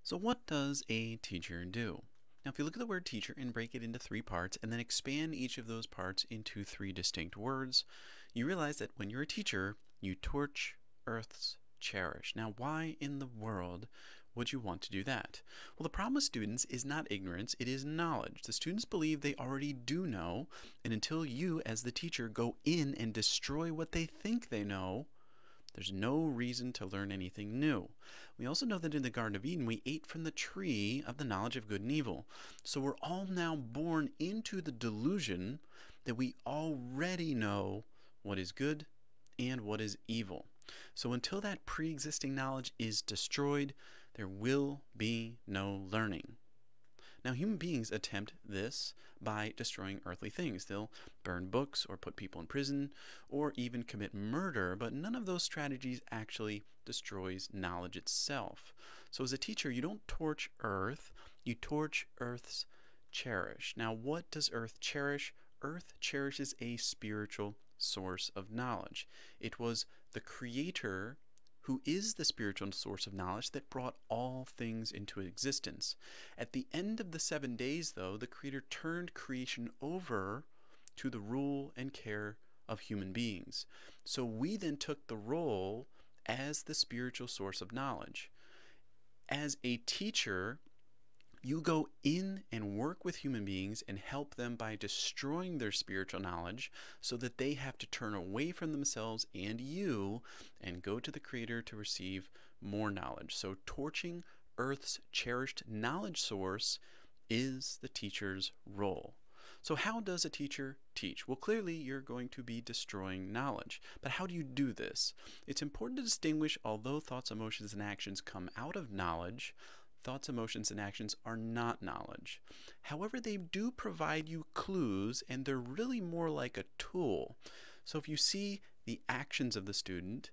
So what does a teacher do? Now, if you look at the word teacher and break it into three parts and then expand each of those parts into three distinct words, you realize that when you're a teacher, you torch Earth's cherish. Now, why in the world would you want to do that? Well, the problem with students is not ignorance, it is knowledge. The students believe they already do know, and until you, as the teacher, go in and destroy what they think they know, there's no reason to learn anything new. We also know that in the Garden of Eden, we ate from the tree of the knowledge of good and evil. So we're all now born into the delusion that we already know what is good and what is evil. So until that pre-existing knowledge is destroyed, there will be no learning. Now, human beings attempt this by destroying earthly things. They'll burn books or put people in prison or even commit murder, but none of those strategies actually destroys knowledge itself. So as a teacher, you don't torch Earth, you torch Earth's cherish. Now, what does Earth cherish? Earth cherishes a spiritual source of knowledge. It was the Creator who is the spiritual source of knowledge that brought all things into existence. At the end of the 7 days, though, the Creator turned creation over to the rule and care of human beings. So we then took the role as the spiritual source of knowledge. As a teacher, you go in and work with human beings and help them by destroying their spiritual knowledge so that they have to turn away from themselves and you and go to the Creator to receive more knowledge. So torching Earth's cherished knowledge source is the teacher's role. So how does a teacher teach? Well, clearly you're going to be destroying knowledge. But how do you do this? It's important to distinguish, although thoughts, emotions, and actions come out of knowledge, thoughts, emotions, and actions are not knowledge. However, they do provide you clues, and they're really more like a tool. So if you see the actions of the student,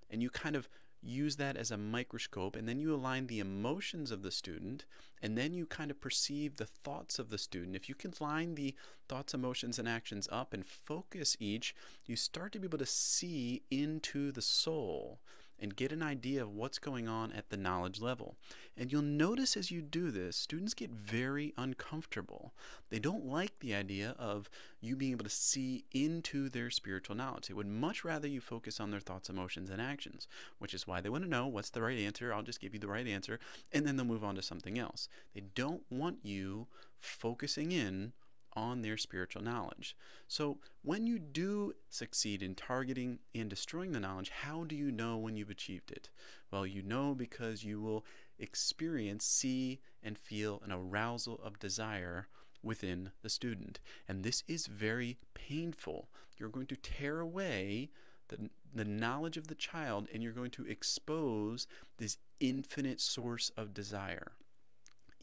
and you kind of use that as a microscope, and then you align the emotions of the student, and then you kind of perceive the thoughts of the student. If you can line the thoughts, emotions, and actions up and focus each, you start to be able to see into the soul and get an idea of what's going on at the knowledge level. And you'll notice as you do this, students get very uncomfortable. They don't like the idea of you being able to see into their spiritual knowledge. They would much rather you focus on their thoughts, emotions, and actions, which is why they want to know what's the right answer. I'll just give you the right answer, and then they'll move on to something else. They don't want you focusing in on their spiritual knowledge. So when you do succeed in targeting and destroying the knowledge, how do you know when you've achieved it? Well, you know because you will experience, see, and feel an arousal of desire within the student. And this is very painful. You're going to tear away the knowledge of the child, and you're going to expose this infinite source of desire.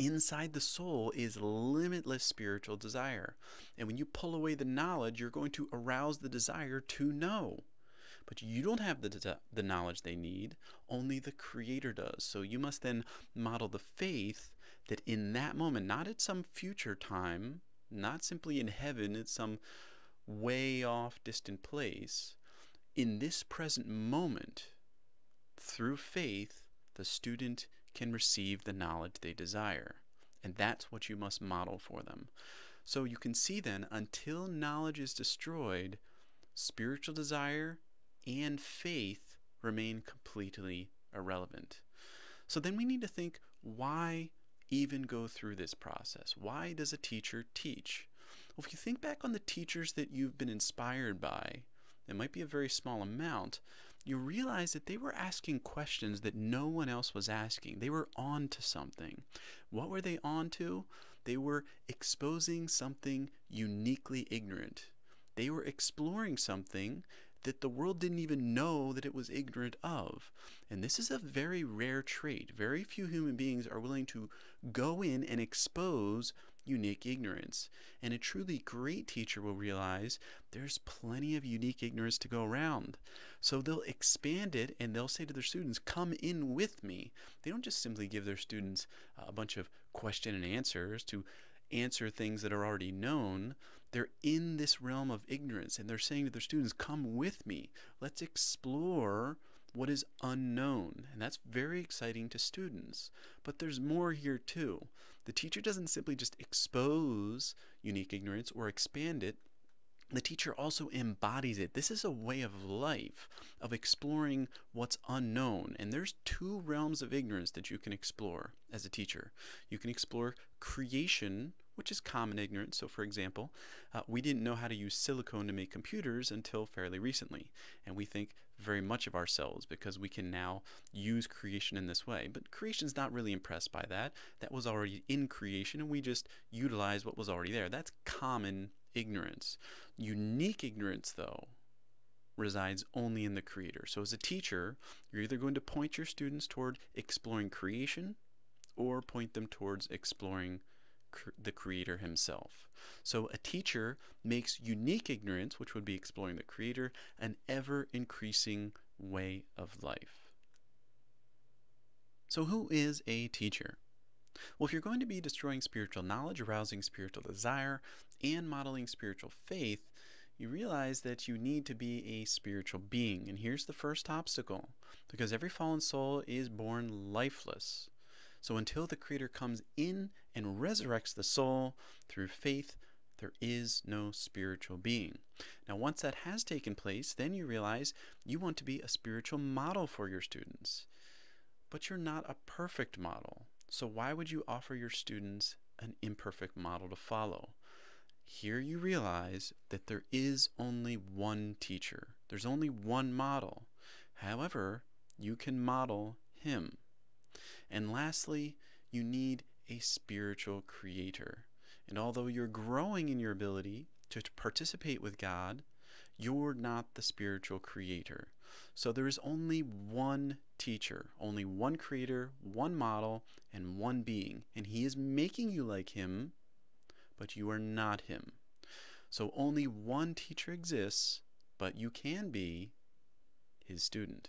Inside the soul is limitless spiritual desire. And when you pull away the knowledge, you're going to arouse the desire to know. But you don't have the knowledge they need, only the Creator does. So you must then model the faith that in that moment, not at some future time, not simply in heaven, at some way off distant place, in this present moment, through faith, the student can receive the knowledge they desire. And that's what you must model for them. So you can see then, until knowledge is destroyed, spiritual desire and faith remain completely irrelevant. So then we need to think, why even go through this process? Why does a teacher teach? Well, if you think back on the teachers that you've been inspired by, it might be a very small amount, you realize that they were asking questions that no one else was asking. They were on to something. What were they on to? They were exposing something uniquely ignorant. They were exploring something that the world didn't even know that it was ignorant of. And this is a very rare trait. Very few human beings are willing to go in and expose unique ignorance. And a truly great teacher will realize there's plenty of unique ignorance to go around. So they'll expand it and they'll say to their students, come in with me. They don't just simply give their students a bunch of question and answers to answer things that are already known. They're in this realm of ignorance and they're saying to their students, come with me. Let's explore what is unknown, and that's very exciting to students. But there's more here too. The teacher doesn't simply just expose unique ignorance or expand it. The teacher also embodies it. This is a way of life, of exploring what's unknown. And there's two realms of ignorance that you can explore as a teacher. You can explore creation, which is common ignorance. So, for example, we didn't know how to use silicone to make computers until fairly recently. And we think very much of ourselves because we can now use creation in this way. But creation's not really impressed by that. That was already in creation, and we just utilize what was already there. That's common ignorance. Unique ignorance, though, resides only in the creator. So as a teacher, you're either going to point your students toward exploring creation or point them towards exploring the creator himself. So a teacher makes unique ignorance, which would be exploring the creator, an ever-increasing way of life. So who is a teacher? Well, if you're going to be destroying spiritual knowledge, arousing spiritual desire, and modeling spiritual faith, you realize that you need to be a spiritual being. And here's the first obstacle, because every fallen soul is born lifeless. So until the Creator comes in and resurrects the soul through faith, there is no spiritual being. Now, once that has taken place, then you realize you want to be a spiritual model for your students. But you're not a perfect model. So why would you offer your students an imperfect model to follow? Here you realize that there is only one teacher. There's only one model. However, you can model him. And lastly, you need a spiritual creator. And although you're growing in your ability to participate with God, you're not the spiritual creator. So there is only one teacher, only one creator, one model, and one being. And he is making you like him, but you are not him. So only one teacher exists, but you can be his student.